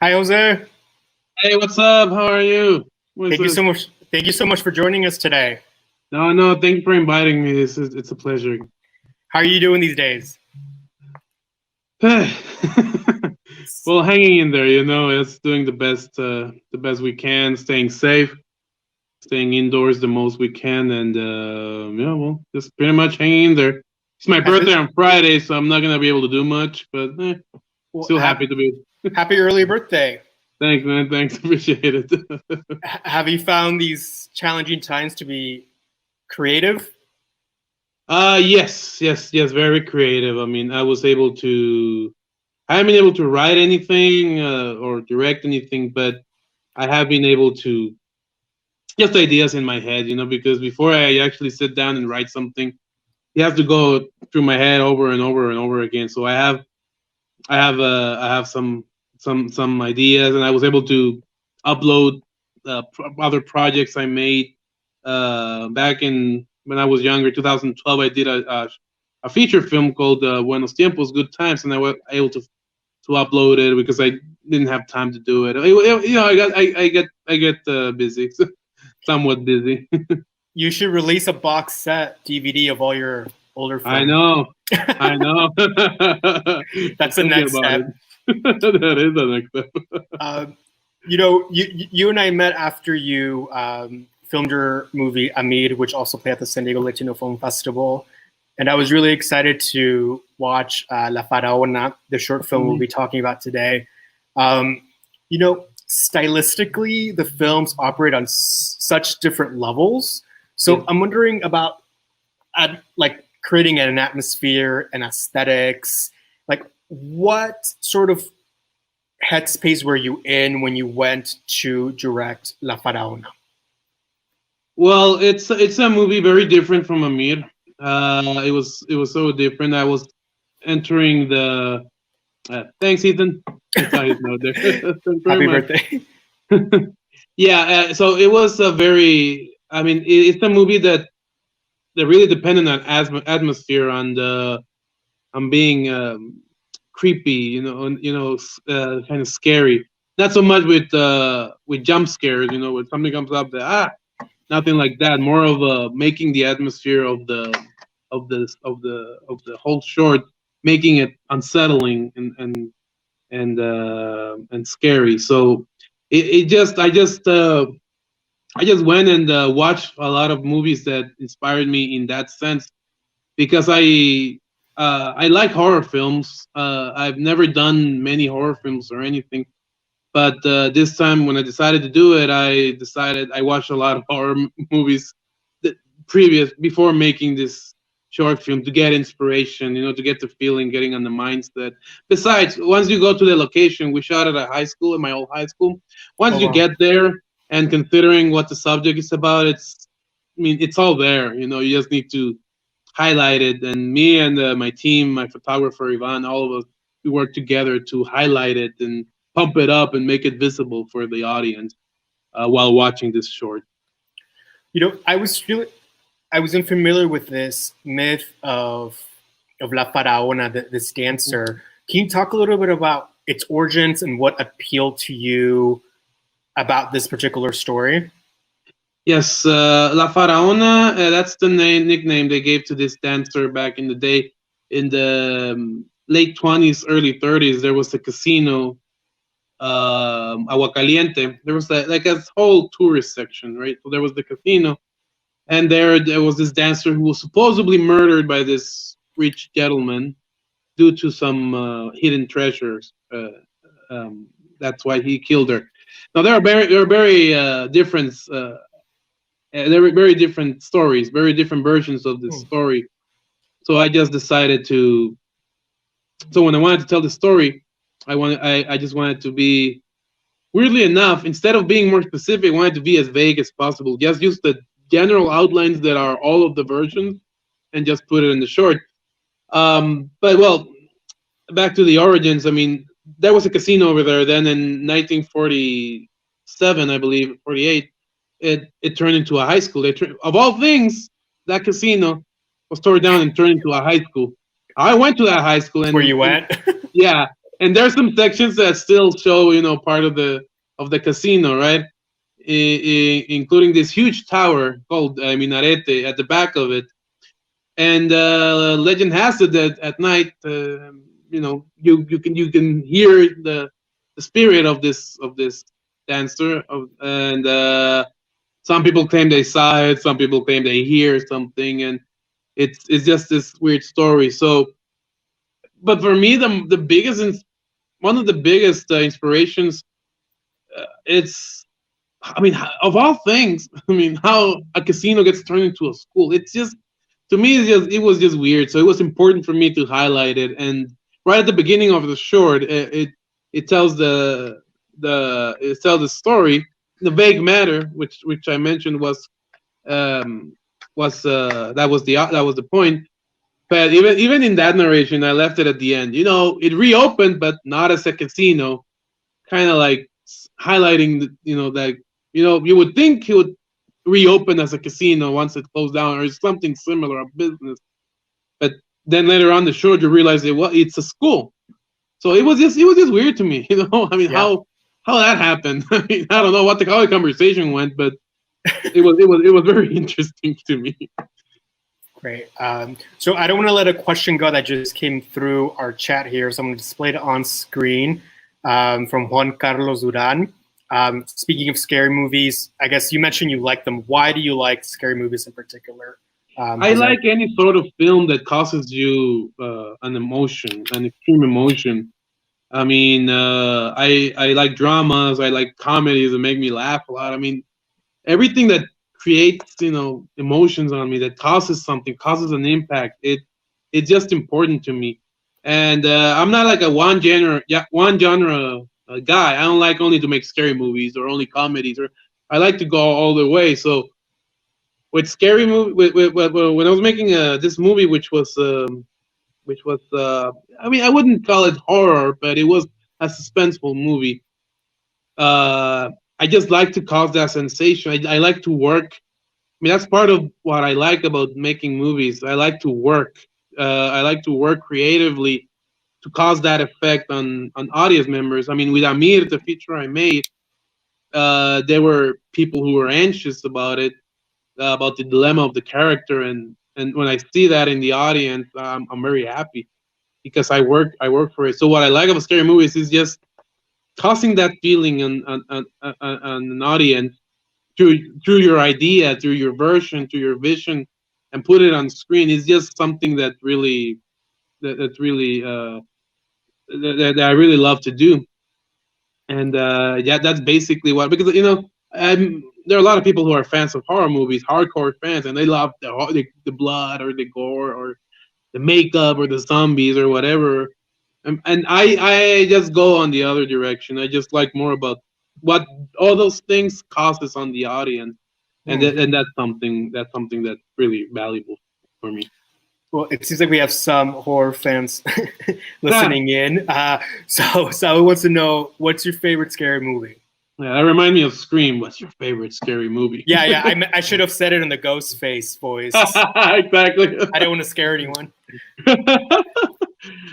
Hi, Jose. Hey, what's up? How are you? What's Thank you this? so much. Thank you so much for joining us today. No, thank you for inviting me. It's a pleasure. How are you doing these days? Well, hanging in there, it's doing the best we can, staying safe, staying indoors the most we can, and yeah, well, just pretty much hanging in there. It's my Has birthday this, on Friday, so I'm not gonna be able to do much, but well, still happy to be. happy early birthday. Thanks, man. Thanks, appreciate it. Have you found these challenging times to be creative? Yes, very creative. I mean, I haven't been able to write anything or direct anything, but I have been able to just ideas in my head, because before I actually sit down and write something, you have to go through my head over and over and over again. So I have some ideas, and I was able to upload other projects I made back in when I was younger, 2012. I did a feature film called Buenos Tiempos, Good Times, and I was able to upload it because I didn't have time to do it. I get busy, somewhat busy. You should release a box set DVD of all your older I films. know, I know. That's the Thinking next about step. it. That is the next step. You and I met after you filmed your movie Amir, which also played at the San Diego Latino Film Festival. And I was really excited to watch La Faraona, the short film we'll be talking about today. Um, stylistically, the films operate on such different levels. So Yeah. I'm wondering about like creating an atmosphere and aesthetics. Like, what sort of headspace were you in when you went to direct La Faraona? Well, it's a movie very different from Amir. It was so different. I was entering the. Thanks, Ethan. I saw his note there. Thanks very Happy much. birthday. Yeah. So it was a very. I mean, it's a movie that really depended on atmosphere, on being creepy, kind of scary. Not so much with jump scares, when something comes up nothing like that. More of making the atmosphere of the whole short, making it unsettling and scary. So it just I just went and watched a lot of movies that inspired me in that sense because I like horror films. I've never done many horror films or anything, but this time when I decided to do it, I watched a lot of horror movies that previous before making this short film to get inspiration, to get the feeling, getting on the mindset. Besides, once you go to the location, we shot at a high school, in my old high school. Once Oh, you wow. get there and considering what the subject is about, it's all there. You just need to highlight it. And me and my team, my photographer Ivan, all of us, we work together to highlight it and pump it up and make it visible for the audience while watching this short. I was unfamiliar with this myth of La Faraona, this dancer. Can you talk a little bit about its origins and what appealed to you about this particular story? Yes, La Faraona, that's the nickname they gave to this dancer back in the day. In the late 20s, early 30s, there was a casino, Agua Caliente. There was like a whole tourist section, right? So there was the casino, and there was this dancer who was supposedly murdered by this rich gentleman due to some hidden treasures. That's why he killed her. Now there are very different. There were very different stories, very different versions of this story. So I just decided to. So when I wanted to tell the story, I just wanted to be, weirdly enough, instead of being more specific, I wanted to be as vague as possible. Just use the general outlines that are all of the versions, and just put it in the short. But well, back to the origins. I mean, there was a casino over there. Then in 1947, I believe, 48, it turned into a high school. Of all things, that casino was torn down and turned into a high school. I went to that high school, That's where you went. yeah, And there's some sections that still show, part of the casino, right? Including this huge tower called Minarete at the back of it. And legend has it that at night, you can hear the spirit of this dancer, and some people claim they saw it, some people claim they hear something, and it's just this weird story. So, but for me, the biggest one of the biggest inspirations, it's, I mean, of all things, I mean, how a casino gets turned into a school. It's just, to me, it was just weird. So it was important for me to highlight it. And right at the beginning of the short, it tells it tells the story. The vague matter, which I mentioned, that was the point. But even in that narration, I left it at the end. It reopened, but not as a casino, kind of like highlighting that you would think it would reopen as a casino once it closed down, or something similar, a business. But then later on the show, you realize it's a school. So it was just weird to me. I mean, Yeah. how that happened. I mean, I don't know how the conversation went, but it was very interesting to me. Great. So I don't want to let a question go that just came through our chat here, so I'm going to display it on screen from Juan Carlos Duran. Speaking of scary movies, I guess you mentioned you like them. Why do you like scary movies in particular? I like any sort of film that causes you an emotion, an extreme emotion. I mean, I like dramas. I like comedies that make me laugh a lot. I mean, everything that creates emotions on me, that causes something, causes an impact. It's just important to me. And I'm not like a one genre guy. I don't like only to make scary movies or only comedies. Or I like to go all the way. So with scary movie, when I was making this movie, which was I mean, I wouldn't call it horror, but it was a suspenseful movie. I just like to cause that sensation. I like to work. I mean, that's part of what I like about making movies. I like to work. I like to work creatively to cause that effect on audience members. I mean, with Amir, the feature I made, there were people who were anxious about it, about the dilemma of the character, and when I see that in the audience, I'm very happy because I work for it. So what I like about scary movies is just causing that feeling on an audience through your idea, through your version, through your vision, and put it on screen is just something that really that really that I really love to do. And yeah, that's basically what, because there are a lot of people who are fans of horror movies, hardcore fans, and they love the blood or the gore or the makeup or the zombies or whatever. And I just go on the other direction. I just like more about what all those things causes on the audience, and that's something that's really valuable for me. Well, it seems like we have some horror fans listening in. So I want to know, what's your favorite scary movie? Yeah, that reminds me of Scream. What's your favorite scary movie? Yeah. I should have said it in the ghost face voice. Exactly. I don't want to scare anyone.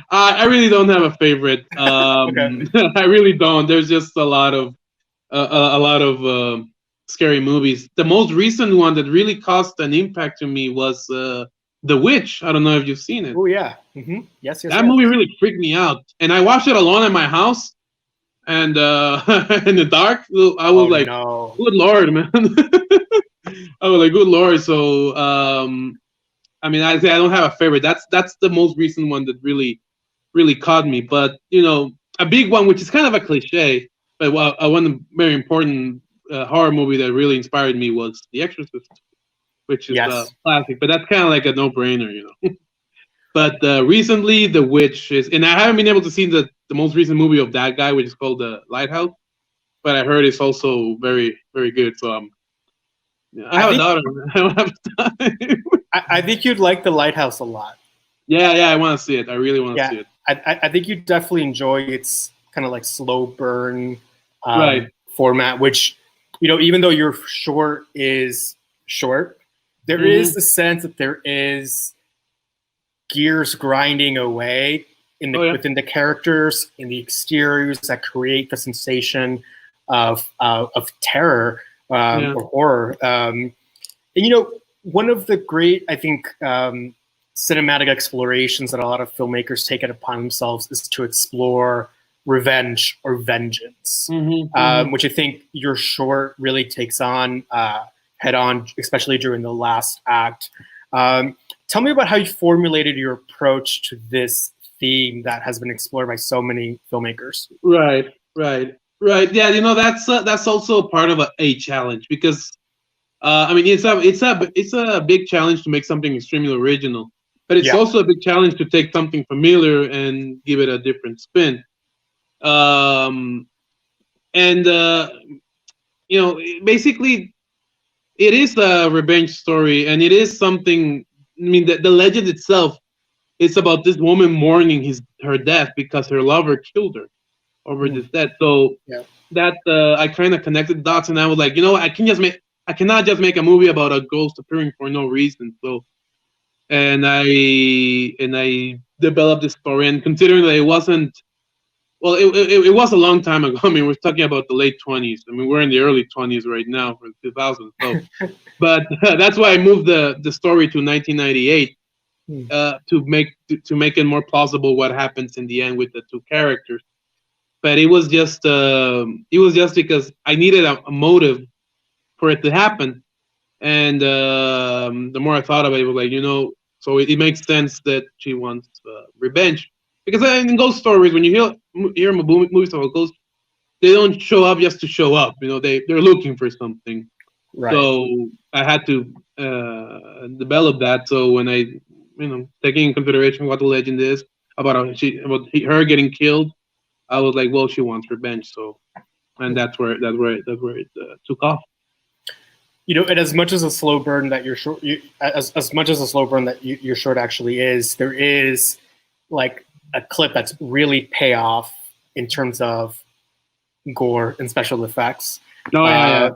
I really don't have a favorite. Okay. I really don't. There's just a lot of scary movies. The most recent one that really caused an impact to me was The Witch. I don't know if you've seen it. Oh yeah. Mm-hmm. Yes. That movie really freaked me out, and I watched it alone at my house, and in the dark. I was like, no. "Good Lord, man!" I was like, "Good Lord." So, I mean, I don't have a favorite. That's the most recent one that really caught me. But a big one, which is kind of a cliche, but one very important horror movie that really inspired me was The Exorcist, which is a classic. But that's kind of like a no-brainer, But recently, The Witch is, and I haven't been able to see the most recent movie of that guy, which is called The Lighthouse. But I heard it's also very, very good. So I have a daughter. I don't have time. I think you'd like The Lighthouse a lot. Yeah, I want to see it. I really want to see it. I think you definitely enjoy its kind of like slow burn format, which, even though your short is short, there is the sense that there is gears grinding away within the characters, in the exteriors that create the sensation of terror or horror. And one of the great, I think, cinematic explorations that a lot of filmmakers take it upon themselves is to explore revenge or vengeance, which I think your short really takes on head on, especially during the last act. Tell me about how you formulated your approach to this theme that has been explored by so many filmmakers. Right. Yeah, that's also part of a challenge, because I mean, it's a big challenge to make something extremely original, but it's also a big challenge to take something familiar and give it a different spin. Basically, it is a revenge story, and it is something. I mean, the legend itself is about this woman mourning her death because her lover killed her over this death. So that I kind of connected the dots, and I was like, I cannot just make a movie about a ghost appearing for no reason. So, and I developed this story, and considering that it wasn't. Well, it was a long time ago. I mean, we're talking about the late 20s. I mean, we're in the early 20s right now for 2000. So, but that's why I moved the story to 1998 to make it more plausible what happens in the end with the two characters. But it was just because I needed a motive for it to happen, and the more I thought about it, was like, so it makes sense that she wants revenge. Because in ghost stories, when you hear movies about ghosts, they don't show up just to show up. They're looking for something. Right. So I had to develop that. So when I, taking in consideration what the legend is about her getting killed, I was like, well, she wants revenge. So, and that's where it took off. And as much as a slow burn that your short, as much as a slow burn that your short actually is, there is like a clip that's really payoff in terms of gore and special effects. So I'm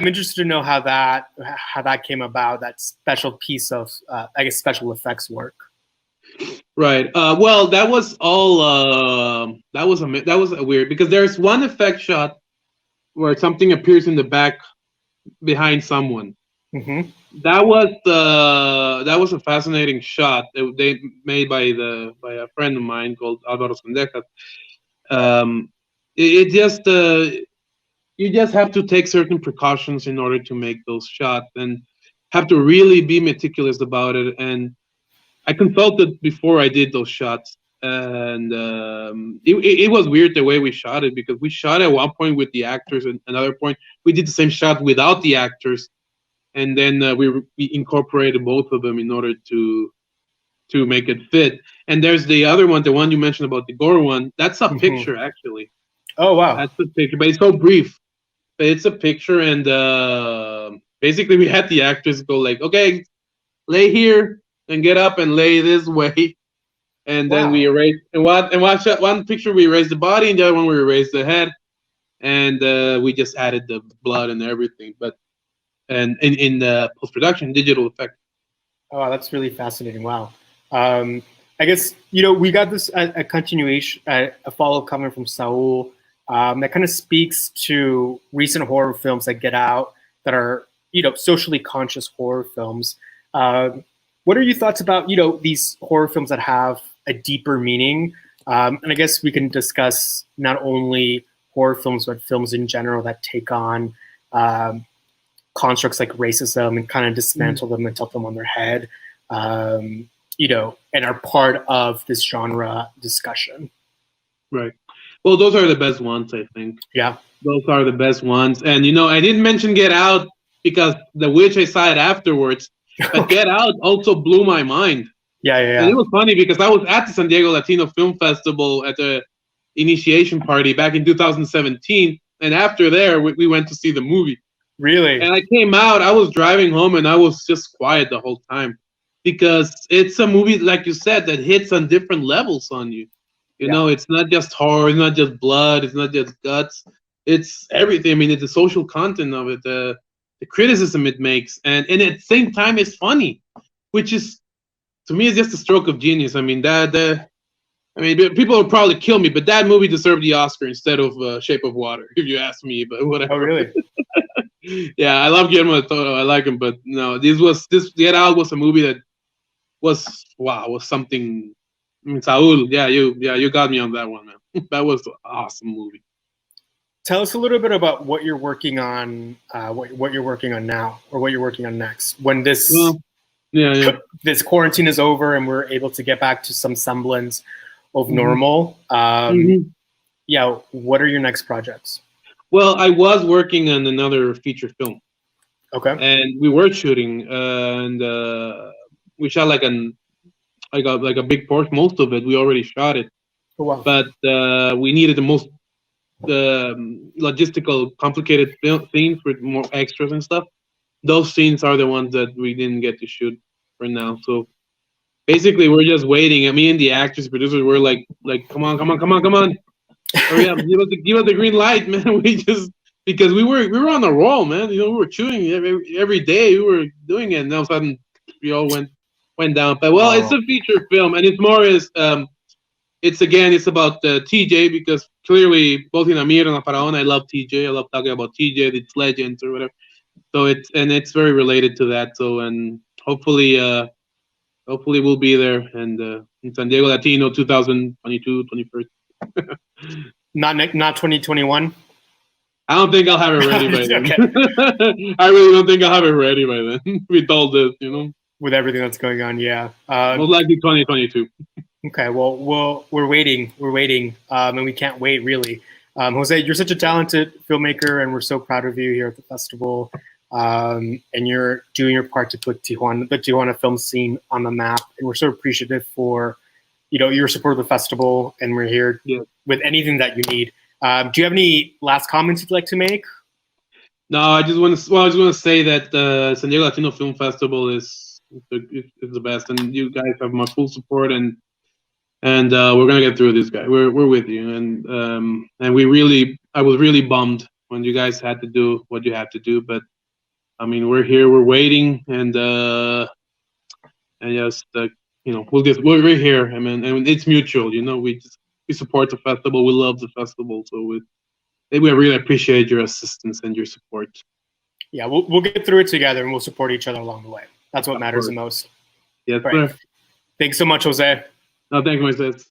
interested to know how that came about, that special piece of special effects work. Right. Well, that was all. That was weird, because there's one effect shot where something appears in the back behind someone. That was a fascinating shot they made by a friend of mine called Alvaro Sendejas. You just have to take certain precautions in order to make those shots, and have to really be meticulous about it. And I consulted before I did those shots, and it was weird the way we shot it, because we shot at one point with the actors, and another point we did the same shot without the actors. And then we incorporated both of them in order to make it fit. And there's the other one, the one you mentioned about the gore one. That's a picture, actually. Oh, wow. That's a picture, but it's so brief. But it's a picture, and basically we had the actors go like, okay, lay here and get up and lay this way. And then we erased, and watch that one picture we erased the body, and the other one we erased the head. And we just added the blood and everything. But and in the post-production digital effect. Oh, that's really fascinating. Wow. I guess, we got this a continuation, a follow-up comment from Saul that kind of speaks to recent horror films that get out that are, socially conscious horror films. What are your thoughts about, these horror films that have a deeper meaning? And I guess we can discuss not only horror films, but films in general that take on constructs like racism and kind of dismantle them and tilt them on their head, and are part of this genre discussion. Right. Well, those are the best ones, I think. Yeah. Those are the best ones. And, I didn't mention Get Out because The Witch, I saw it afterwards. But Get Out also blew my mind. Yeah. And it was funny because I was at the San Diego Latino Film Festival at the initiation party back in 2017. And after there, we went to see the movie. Really? And I came out, I was driving home, and I was just quiet the whole time, because it's a movie, like you said, that hits on different levels on you. It's not just horror, it's not just blood, it's not just guts, it's everything. I mean, it's the social content of it, the criticism it makes, and at the same time, it's funny, which is to me, it's just a stroke of genius. I mean, people will probably kill me, but that movie deserved the Oscar instead of Shape of Water, if you ask me. But whatever. Oh, really? Yeah, I love Guillermo del Toro. I like him, but no, this Get Out was a movie that was something. I mean, Saul, you got me on that one, man. That was an awesome movie. Tell us a little bit about what you're working on, what you're working on now, or what you're working on next. When this this quarantine is over and we're able to get back to some semblance of normal, yeah, what are your next projects? Well, I was working on another feature film. Okay. And we were shooting, and we shot like a big portion. Most of it we already shot it. Oh, wow. But we needed the most logistical, complicated scenes with more extras and stuff. Those scenes are the ones that we didn't get to shoot for now. So basically, we're just waiting. I mean, and the actors, producers were like, come on, hurry up, give us the green light, man. Because we were on a roll, man. You know, we were shooting every day. We were doing it, and all of a sudden, we all went down. But well, it's a feature film, and it's more as it's about TJ, because clearly both in Amir and La Faraona, I love TJ. I love talking about TJ, its legends or whatever. So it's very related to that. So, and hopefully we'll be there, and in San Diego Latino 2022, 21st. Not 2021. I don't think I'll have it ready by then. I really don't think I'll have it ready by then. With all this, you know, with everything that's going on, yeah. Most likely 2022. Okay, well, we're waiting, and we can't wait, really. Jose, you're such a talented filmmaker, and we're so proud of you here at the festival. And you're doing your part to put the Tijuana film scene on the map, and we're so appreciative for, your support of the festival, and we're here with anything that you need. Do you have any last comments you'd like to make? No, I just want to say that San Diego Latino Film Festival is the best, and you guys have my full support, and we're gonna get through this, guy. We're with you, and I was really bummed when you guys had to do what you had to do, but I mean, we're here, we're waiting, and just we're here. I mean, and it's mutual, we support the festival, we love the festival, so we really appreciate your assistance and your support. Yeah, we'll get through it together, and we'll support each other along the way. That's what matters the most. Yes, sir. Thanks so much, Jose. No, thank you, Moises.